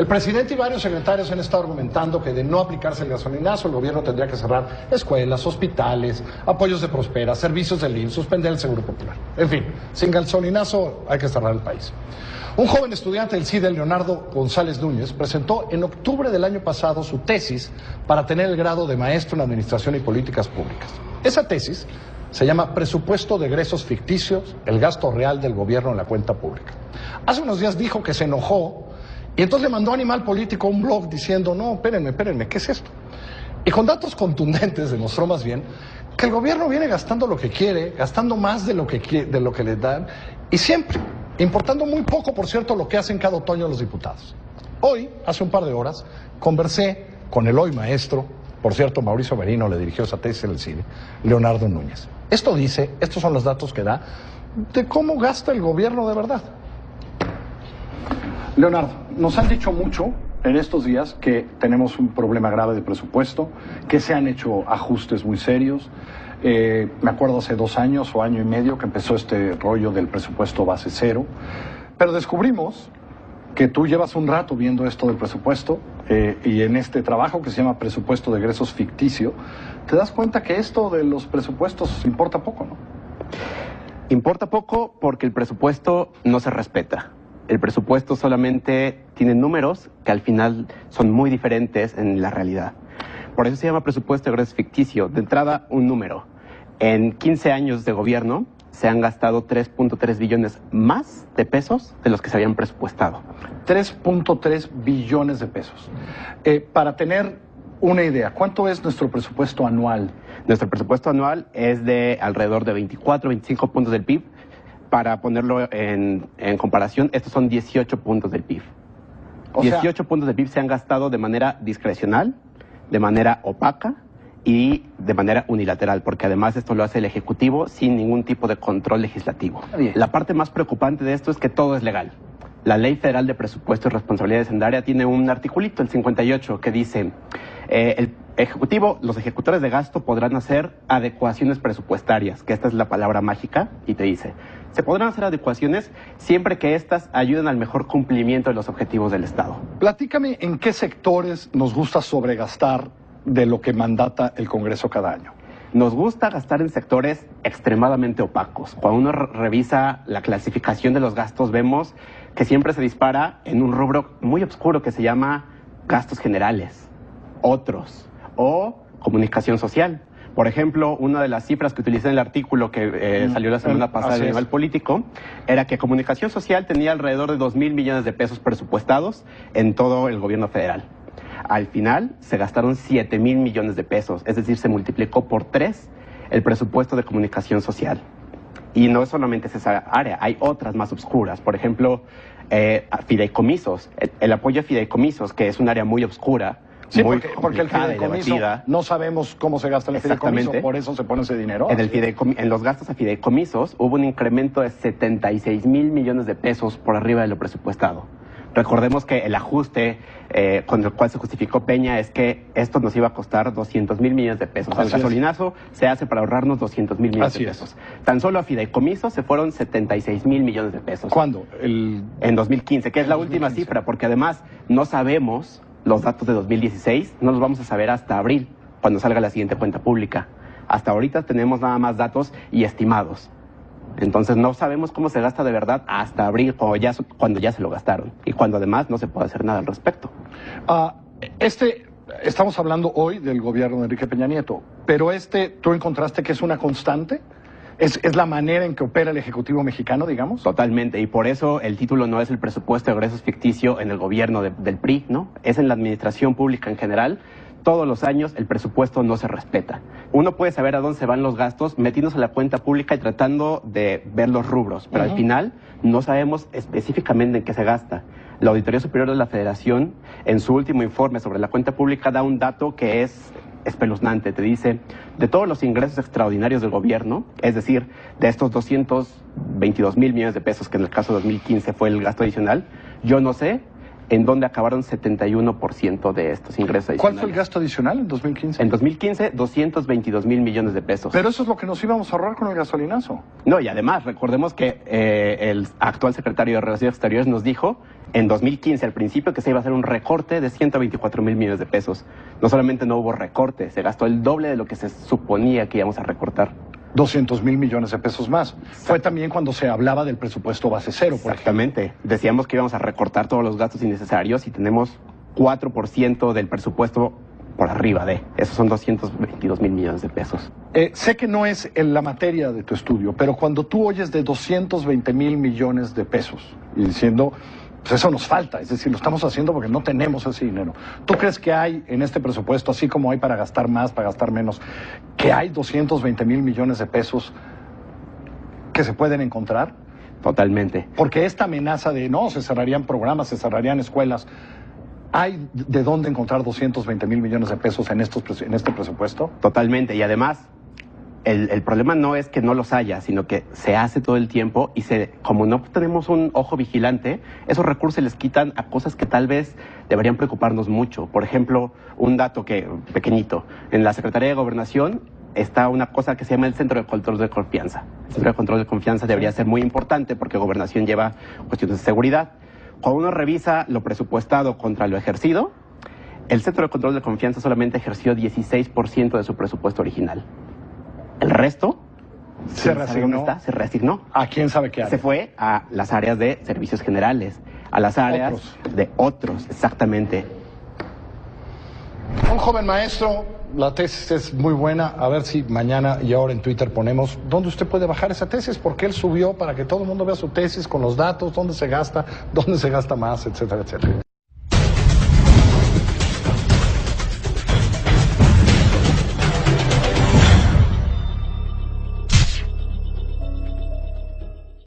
El presidente y varios secretarios han estado argumentando que de no aplicarse el gasolinazo, el gobierno tendría que cerrar escuelas, hospitales, apoyos de Prospera, servicios del IMSS, suspender el Seguro Popular. En fin, sin gasolinazo hay que cerrar el país. Un joven estudiante del CIDE, Leonardo González Núñez, presentó en octubre del año pasado su tesis para tener el grado de maestro en Administración y Políticas Públicas. Esa tesis se llama Presupuesto de Egresos Ficticios, el gasto real del gobierno en la cuenta pública. Hace unos días dijo que se enojó y entonces le mandó a Animal Político un blog diciendo, no, espérenme, ¿qué es esto? Y con datos contundentes demostró más bien que el gobierno viene gastando lo que quiere, gastando más de lo que le dan y siempre, importando muy poco, por cierto, lo que hacen cada otoño los diputados. Hoy, hace un par de horas, conversé con el hoy maestro, por cierto, Mauricio Merino le dirigió esa tesis en el CIDE, Leonardo Núñez. Estos son los datos que da de cómo gasta el gobierno de verdad. Leonardo, nos han dicho mucho en estos días que tenemos un problema grave de presupuesto, que se han hecho ajustes muy serios. Me acuerdo hace 2 años o año y medio que empezó este rollo del presupuesto base cero, pero descubrimos que tú llevas un rato viendo esto del presupuesto y en este trabajo que se llama Presupuesto de Egresos Ficticio, te das cuenta que esto de los presupuestos importa poco, ¿no? Importa poco porque el presupuesto no se respeta. El presupuesto solamente tiene números que al final son muy diferentes en la realidad. Por eso se llama presupuesto de egresos ficticio. De entrada, un número. En 15 años de gobierno se han gastado 3.3 billones más de pesos de los que se habían presupuestado. 3.3 billones de pesos. Para tener una idea, ¿cuánto es nuestro presupuesto anual? Nuestro presupuesto anual es de alrededor de 24, 25 puntos del PIB. Para ponerlo en comparación, estos son 18 puntos del PIB. 18 puntos del PIB se han gastado de manera discrecional, de manera opaca y de manera unilateral, porque además esto lo hace el Ejecutivo sin ningún tipo de control legislativo. Bien. La parte más preocupante de esto es que todo es legal. La Ley Federal de Presupuesto y Responsabilidad Hacendaria tiene un articulito, el 58, que dice, el Ejecutivo, los ejecutores de gasto podrán hacer adecuaciones presupuestarias, que esta es la palabra mágica, y te dice, se podrán hacer adecuaciones siempre que éstas ayuden al mejor cumplimiento de los objetivos del Estado. Platícame en qué sectores nos gusta sobregastar de lo que mandata el Congreso cada año. Nos gusta gastar en sectores extremadamente opacos. Cuando uno revisa la clasificación de los gastos, vemos que siempre se dispara en un rubro muy oscuro que se llama gastos generales, otros, o comunicación social. Por ejemplo, una de las cifras que utilicé en el artículo que salió la semana pasada en Animal Político era que comunicación social tenía alrededor de 2.000 millones de pesos presupuestados en todo el gobierno federal. Al final se gastaron 7.000 millones de pesos, es decir, se multiplicó por 3 el presupuesto de comunicación social. Y no solamente es esa área, hay otras más oscuras. Por ejemplo, fideicomisos, el apoyo a fideicomisos, que es un área muy oscura. Sí, porque el fideicomiso no sabemos cómo se gasta el fideicomiso, por eso se pone ese dinero. En los gastos a fideicomisos hubo un incremento de 76.000 millones de pesos por arriba de lo presupuestado. Recordemos que el ajuste con el cual se justificó Peña es que esto nos iba a costar 200.000 millones de pesos. El gasolinazo se hace para ahorrarnos 200.000 millones de pesos. Tan solo a fideicomisos se fueron 76.000 millones de pesos. ¿Cuándo? En 2015, que es la última cifra, porque además no sabemos los datos de 2016, no los vamos a saber hasta abril, cuando salga la siguiente cuenta pública. Hasta ahorita tenemos nada más datos y estimados. Entonces no sabemos cómo se gasta de verdad hasta abril, cuando ya se lo gastaron. Y cuando además no se puede hacer nada al respecto. Estamos hablando hoy del gobierno de Enrique Peña Nieto, pero ¿tú encontraste que es una constante? ¿Es la manera en que opera el Ejecutivo mexicano, digamos? Totalmente, y por eso el título no es el presupuesto de egresos ficticio en el gobierno del PRI, ¿no? Es en la administración pública en general. Todos los años el presupuesto no se respeta. Uno puede saber a dónde se van los gastos metiéndose a la cuenta pública y tratando de ver los rubros, pero al final no sabemos específicamente en qué se gasta. La Auditoría Superior de la Federación, en su último informe sobre la cuenta pública, da un dato que es espeluznante. Te dice, de todos los ingresos extraordinarios del gobierno, es decir, de estos 222.000 millones de pesos, que en el caso de 2015 fue el gasto adicional, yo no sé en dónde acabaron 71% de estos ingresos adicionales. ¿Cuál fue el gasto adicional en 2015? En 2015, 222.000 millones de pesos. Pero eso es lo que nos íbamos a ahorrar con el gasolinazo. No, y además, recordemos que el actual secretario de Relaciones Exteriores nos dijo en 2015, al principio, que se iba a hacer un recorte de 124,000 millones de pesos. No solamente no hubo recorte, se gastó el doble de lo que se suponía que íbamos a recortar. 200,000 millones de pesos más. Fue también cuando se hablaba del presupuesto base cero, por Exactamente. Decíamos que íbamos a recortar todos los gastos innecesarios y tenemos 4% del presupuesto por arriba de. Esos son 222,000 millones de pesos. Sé que no es en la materia de tu estudio, pero cuando tú oyes de 220,000 millones de pesos y diciendo, pues eso nos falta, es decir, lo estamos haciendo porque no tenemos ese dinero. ¿Tú crees que hay en este presupuesto, así como hay para gastar más, para gastar menos, que hay 220,000 millones de pesos que se pueden encontrar? Totalmente. Porque esta amenaza de, no, se cerrarían programas, se cerrarían escuelas, ¿hay de dónde encontrar 220,000 millones de pesos en este presupuesto? Totalmente, y además, el problema no es que no los haya, sino que se hace todo el tiempo y como no tenemos un ojo vigilante, esos recursos se les quitan a cosas que tal vez deberían preocuparnos mucho. Por ejemplo, un dato pequeñito, en la Secretaría de Gobernación está una cosa que se llama el Centro de Control de Confianza. El Centro de Control de Confianza debería ser muy importante porque Gobernación lleva cuestiones de seguridad. Cuando uno revisa lo presupuestado contra lo ejercido, el Centro de Control de Confianza solamente ejerció 16% de su presupuesto original. El resto se reasignó. Se reasignó. ¿A quién sabe qué área? Se fue a las áreas de servicios generales, a las áreas de otros, exactamente. Un joven maestro, la tesis es muy buena. A ver si mañana y ahora en Twitter ponemos dónde usted puede bajar esa tesis, porque él subió para que todo el mundo vea su tesis con los datos, dónde se gasta más, etcétera, etcétera.